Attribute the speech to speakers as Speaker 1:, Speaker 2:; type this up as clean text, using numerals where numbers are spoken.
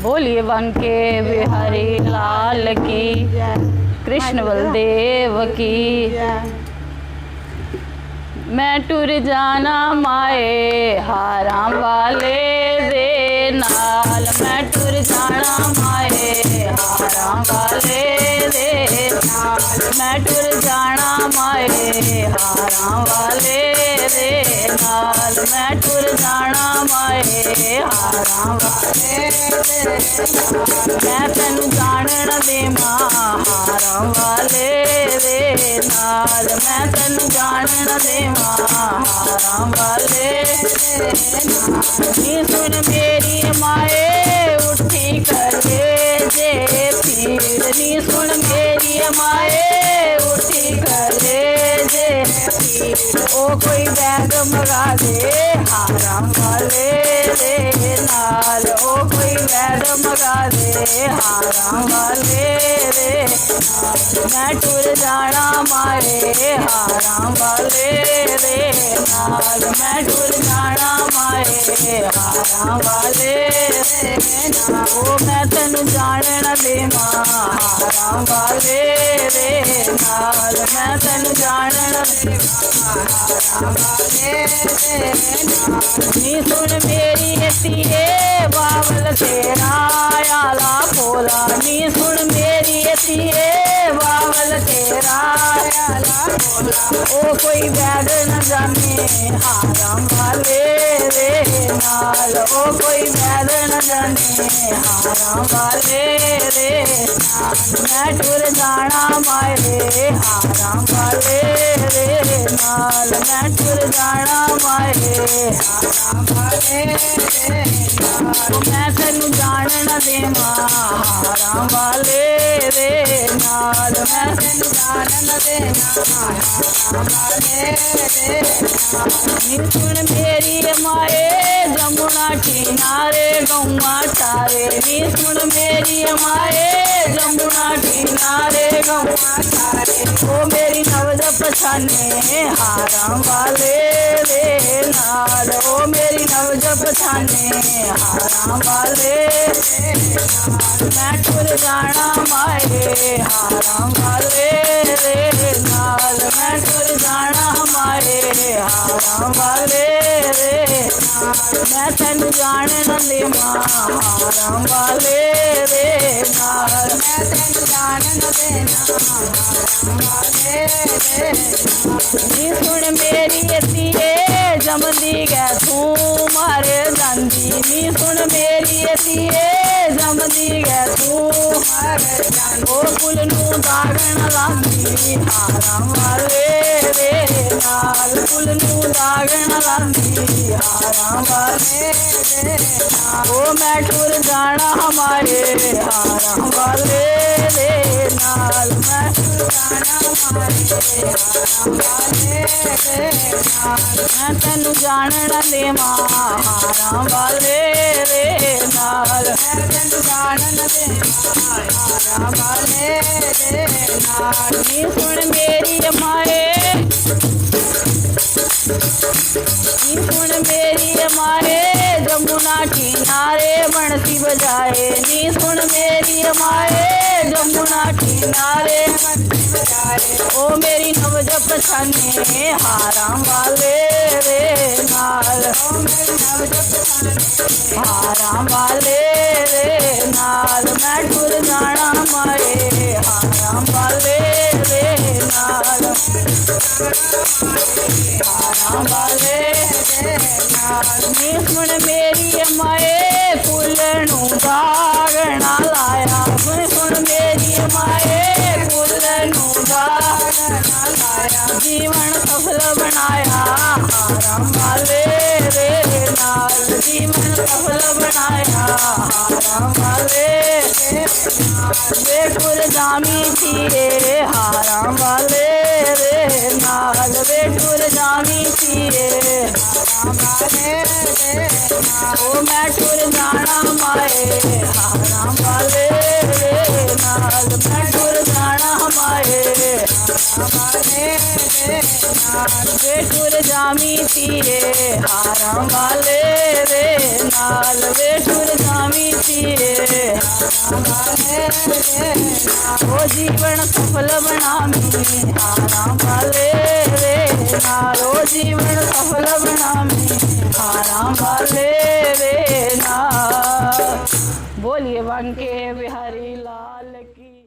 Speaker 1: बोलिए बंके बिहारी लाल की, कृष्ण बलदेव की। मैं टुर जाना माए हारां वाले दे नाल, मैं टुर जाना माए हारां वाले दे नाल, मैं टुर जाना माए हारां वाले दे नाल, मैं टुर जाना माए हारां वाले दे नाल। मैं तैनू जानन देवां हारां वाले दे नाल, मैं तैनू जानन देवां हारां वाले दे नाल। नी सुन मेरी माए उठी करे जे पीर, नी सुन मेरी माए उठी करे जे पीर। ओ कोई बैग मंगा दे हारां वाले दे नाल, ओ कोई बैग मंगा दे हारां वाले दे नाल। मैं टुर जाना माए हारां वाले दे नाल, मैं टुर जाना माए हारां वाले दे नाल। ओ मैं तैनू जानन देवां हारां वाले दे नाल, मैं तैनू जानन देवां हारां वाले दे नाल। नी सुन मेरी धीए बावल तेरा आला भोला, नी सुन मेरी धीए बावल तेरा आला भोला। ओ कोई बैग न जाने हारां वाले दे नाल, ओ कोई बैग न जाने हारां वाले दे नाल। मैं टुर जाना माए हारां वाले दे नाल, मैं टुर जाना माए हारां वाले दे नाल। मैं तैनू जानन देवां हारां वाले दे नाल, मैं तैनू जानन देवां हारां वाले दे नाल। नी सुन मेरी माए जमुना किनारे गौवा तारे, नी सुन मेरी माए जमुना किनारे गौवा तारे। ओ मेरी नवज पछाने हारां वाले दे नाल, ओ मेरी नवज पछाने हारां वाले दे नाल। मैं टुर जाना माए हारां वाले दे नाल, मैं टुर जाना माए हारां वाले दे नाल। मैं तैनू जानन देवां हारां वाले दे नाल, मैं तैनू जानन देवां हारां वाले दे नाल। नी सुन मेरी धीए जमदी गै तू मारे जांदी, नी सुन मेरी धीए जमदी गै तू मारे जांदी। ओ कुल नू दागन लांदी हारां वाले दे नाल, कुल नू दागन लांदी हारां वाले दे नाल। ओ मैं टुर जाना माए हारां वाले दे नाल, मैं टुर जाना माए हारां वाले दे नाल। मैं तैनू जानन देवां हारां वाले दे नाल, मैं तैनू जानन देवां हारां वाले दे नाल। नी सुन मेरी माए, नी सुन मेरी माए जमुना किनारे बंसी बजाए, नी सुन मेरी माए जमुना किनारे बंसी बजाए। ओ मेरी नवज पछाने हारां वाले दे नाल, ओ मेरी नवज पछाने हारां वाले दे नाल। मैं टुर जाना माए हारां वाले दे नाल, हारां वाले दे नाल। नी सुन मेरी माए कुल नू दागना लाया, सुन मेरी माए कुल नू दागना लाया। जीवन सफल बनाया हारां वाले दे नाल, जीवन सफल बनाया हारां वाले दे नाल। वे टुर जामी धीए हारां वाले दे नाल, वे टुर जामी धीए हारां वाले दे नाल। ओ मैं टुर जाना माए हारां वाले दे नाल, मैं टुर जाना माए हारां वाले दे वे टुर जामी तीरे हारां वाले दे नाल वे टुर जामी तीरे हारां वाले दे ओ जीवन सफल बनामी हारां वाले दे नाल ओ जीवन सफल बनामी हारां वाले दे नाल। बोलिए बांके बिहारी लाल की।